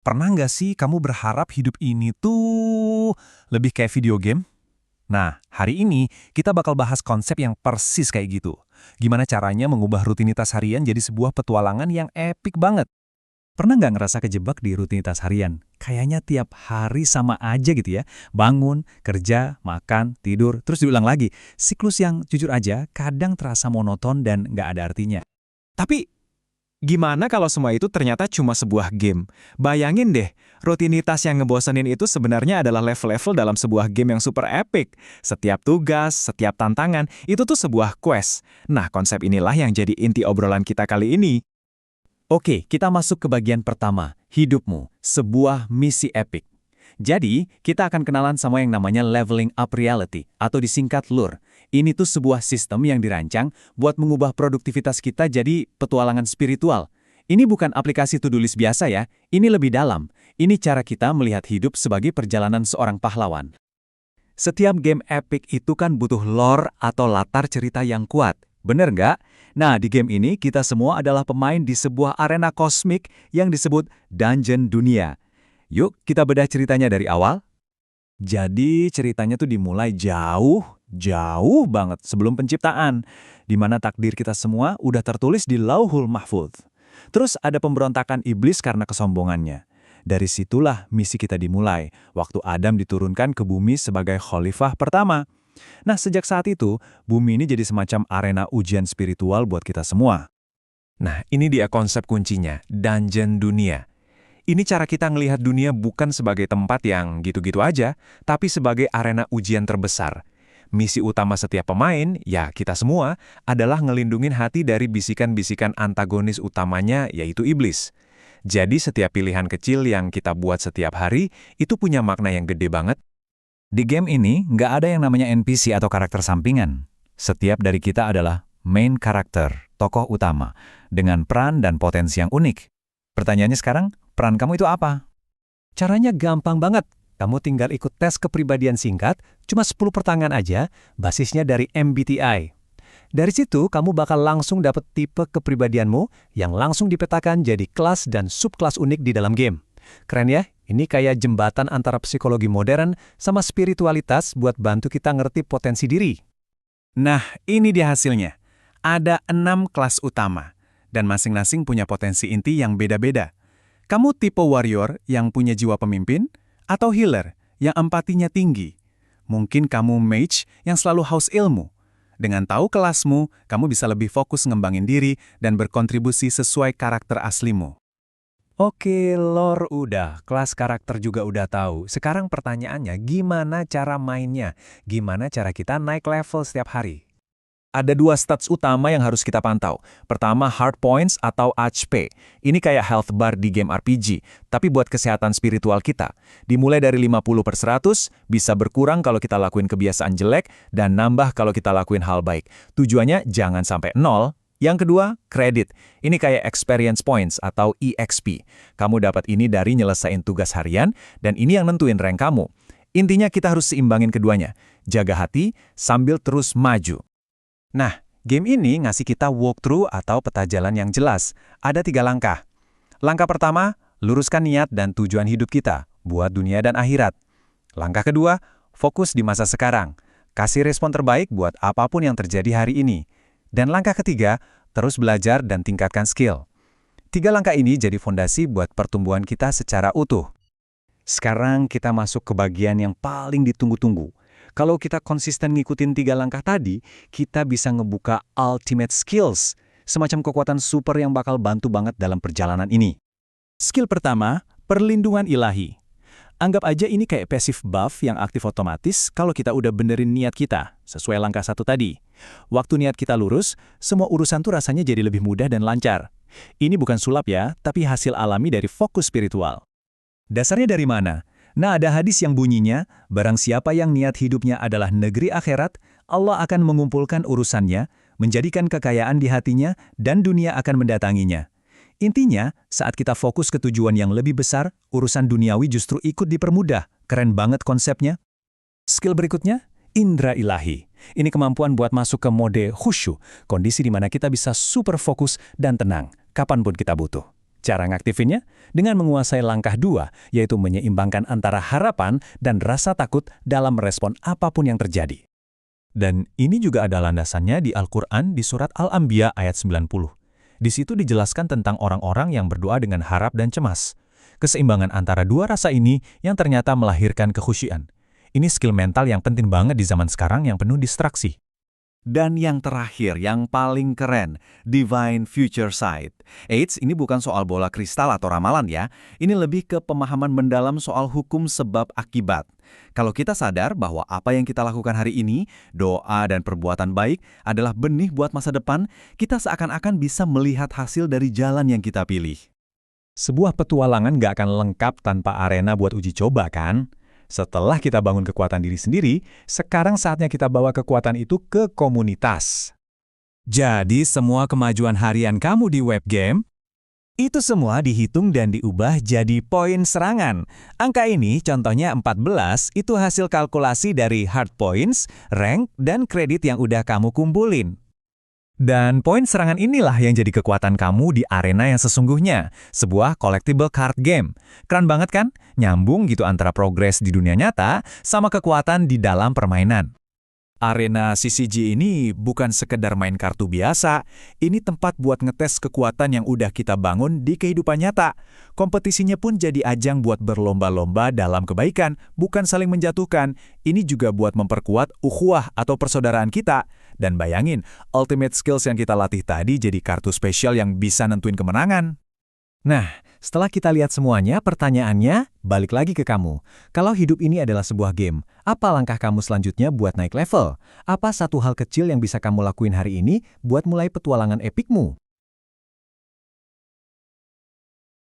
Pernah nggak sih kamu berharap hidup ini tuh lebih kayak video game? Nah, hari ini kita bakal bahas konsep yang persis kayak gitu. Gimana caranya mengubah rutinitas harian jadi sebuah petualangan yang epik banget? Pernah nggak ngerasa kejebak di rutinitas harian? Kayaknya tiap hari sama aja gitu ya. Bangun, kerja, makan, tidur, terus diulang lagi. Siklus yang jujur aja kadang terasa monoton dan nggak ada artinya. Tapi, gimana kalau semua itu ternyata cuma sebuah game? Bayangin deh, rutinitas yang ngebosenin itu sebenarnya adalah level-level dalam sebuah game yang super epic. Setiap tugas, setiap tantangan, itu tuh sebuah quest. Nah, konsep inilah yang jadi inti obrolan kita kali ini. Oke, kita masuk ke bagian pertama, hidupmu, sebuah misi epik. Jadi, kita akan kenalan sama yang namanya Leveling Up Reality, atau disingkat LUR. Ini tuh sebuah sistem yang dirancang buat mengubah produktivitas kita jadi petualangan spiritual. Ini bukan aplikasi to-do list biasa ya, ini lebih dalam. Ini cara kita melihat hidup sebagai perjalanan seorang pahlawan. Setiap game epic itu kan butuh lore atau latar cerita yang kuat. Bener nggak? Nah, di game ini kita semua adalah pemain di sebuah arena kosmik yang disebut Dungeon Dunia. Yuk, kita bedah ceritanya dari awal. Jadi, ceritanya tuh dimulai jauh banget sebelum penciptaan, di mana takdir kita semua udah tertulis di Lauhul Mahfudz. Terus ada pemberontakan iblis karena kesombongannya. Dari situlah misi kita dimulai, waktu Adam diturunkan ke bumi sebagai khalifah pertama. Nah, sejak saat itu, bumi ini jadi semacam arena ujian spiritual buat kita semua. Nah, ini dia konsep kuncinya, Dungeon Dunia. Ini cara kita ngelihat dunia bukan sebagai tempat yang gitu-gitu aja, tapi sebagai arena ujian terbesar. Misi utama setiap pemain, ya kita semua, adalah ngelindungin hati dari bisikan-bisikan antagonis utamanya, yaitu iblis. Jadi setiap pilihan kecil yang kita buat setiap hari, itu punya makna yang gede banget. Di game ini, nggak ada yang namanya NPC atau karakter sampingan. Setiap dari kita adalah main karakter, tokoh utama, dengan peran dan potensi yang unik. Pertanyaannya sekarang, peran kamu itu apa? Caranya gampang banget. Kamu tinggal ikut tes kepribadian singkat, cuma 10 pertanyaan aja, basisnya dari MBTI. Dari situ, kamu bakal langsung dapat tipe kepribadianmu yang langsung dipetakan jadi kelas dan subkelas unik di dalam game. Keren ya? Ini kayak jembatan antara psikologi modern sama spiritualitas buat bantu kita ngerti potensi diri. Nah, ini dia hasilnya. Ada 6 kelas utama, dan masing-masing punya potensi inti yang beda-beda. Kamu tipe warrior yang punya jiwa pemimpin, atau healer yang empatinya tinggi. Mungkin kamu mage yang selalu haus ilmu. Dengan tahu kelasmu, kamu bisa lebih fokus ngembangin diri dan berkontribusi sesuai karakter aslimu. Oke, lore udah, kelas karakter juga udah tahu. Sekarang pertanyaannya, gimana cara mainnya? Gimana cara kita naik level setiap hari? Ada 2 stats utama yang harus kita pantau. Pertama, hard points atau HP. Ini kayak health bar di game RPG, tapi buat kesehatan spiritual kita. Dimulai dari 50/100, bisa berkurang kalau kita lakuin kebiasaan jelek, dan nambah kalau kita lakuin hal baik. Tujuannya jangan sampai 0. Yang kedua, kredit. Ini kayak experience points atau EXP. Kamu dapat ini dari nyelesain tugas harian, dan ini yang nentuin rank kamu. Intinya kita harus seimbangin keduanya. Jaga hati sambil terus maju. Nah, game ini ngasih kita walkthrough atau peta jalan yang jelas. Ada 3 langkah. Langkah pertama, luruskan niat dan tujuan hidup kita, buat dunia dan akhirat. Langkah kedua, fokus di masa sekarang. Kasih respon terbaik buat apapun yang terjadi hari ini. Dan langkah ketiga, terus belajar dan tingkatkan skill. 3 langkah ini jadi fondasi buat pertumbuhan kita secara utuh. Sekarang kita masuk ke bagian yang paling ditunggu-tunggu. Kalau kita konsisten ngikutin 3 langkah tadi, kita bisa ngebuka ultimate skills, semacam kekuatan super yang bakal bantu banget dalam perjalanan ini. Skill pertama, perlindungan ilahi. Anggap aja ini kayak passive buff yang aktif otomatis kalau kita udah benerin niat kita, sesuai langkah 1 tadi. Waktu niat kita lurus, semua urusan tuh rasanya jadi lebih mudah dan lancar. Ini bukan sulap ya, tapi hasil alami dari fokus spiritual. Dasarnya dari mana? Nah, ada hadis yang bunyinya, barang siapa yang niat hidupnya adalah negeri akhirat, Allah akan mengumpulkan urusannya, menjadikan kekayaan di hatinya, dan dunia akan mendatanginya. Intinya, saat kita fokus ke tujuan yang lebih besar, urusan duniawi justru ikut dipermudah. Keren banget konsepnya. Skill berikutnya, indra ilahi. Ini kemampuan buat masuk ke mode khusyuk, kondisi di mana kita bisa super fokus dan tenang, kapanpun kita butuh. Cara ngaktifinnya? Dengan menguasai langkah 2, yaitu menyeimbangkan antara harapan dan rasa takut dalam merespon apapun yang terjadi. Dan ini juga ada landasannya di Al-Quran di surat Al-Anbiya ayat 90. Di situ dijelaskan tentang orang-orang yang berdoa dengan harap dan cemas. Keseimbangan antara dua rasa ini yang ternyata melahirkan kekhusyuan. Ini skill mental yang penting banget di zaman sekarang yang penuh distraksi. Dan yang terakhir, yang paling keren, Divine Future Sight. Eits, ini bukan soal bola kristal atau ramalan ya. Ini lebih ke pemahaman mendalam soal hukum sebab akibat. Kalau kita sadar bahwa apa yang kita lakukan hari ini, doa dan perbuatan baik, adalah benih buat masa depan, kita seakan-akan bisa melihat hasil dari jalan yang kita pilih. Sebuah petualangan nggak akan lengkap tanpa arena buat uji coba, kan? Setelah kita bangun kekuatan diri sendiri, sekarang saatnya kita bawa kekuatan itu ke komunitas. Jadi semua kemajuan harian kamu di web game, itu semua dihitung dan diubah jadi poin serangan. Angka ini, contohnya 14, itu hasil kalkulasi dari hard points, rank, dan kredit yang udah kamu kumpulin. Dan poin serangan inilah yang jadi kekuatan kamu di arena yang sesungguhnya, sebuah collectible card game. Keren banget kan? Nyambung gitu antara progres di dunia nyata sama kekuatan di dalam permainan. Arena CCG ini bukan sekedar main kartu biasa, ini tempat buat ngetes kekuatan yang udah kita bangun di kehidupan nyata. Kompetisinya pun jadi ajang buat berlomba-lomba dalam kebaikan, bukan saling menjatuhkan. Ini juga buat memperkuat ukhuwah atau persaudaraan kita. Dan bayangin, ultimate skills yang kita latih tadi jadi kartu spesial yang bisa nentuin kemenangan. Nah, setelah kita lihat semuanya, pertanyaannya balik lagi ke kamu. Kalau hidup ini adalah sebuah game, apa langkah kamu selanjutnya buat naik level? Apa satu hal kecil yang bisa kamu lakuin hari ini buat mulai petualangan epikmu?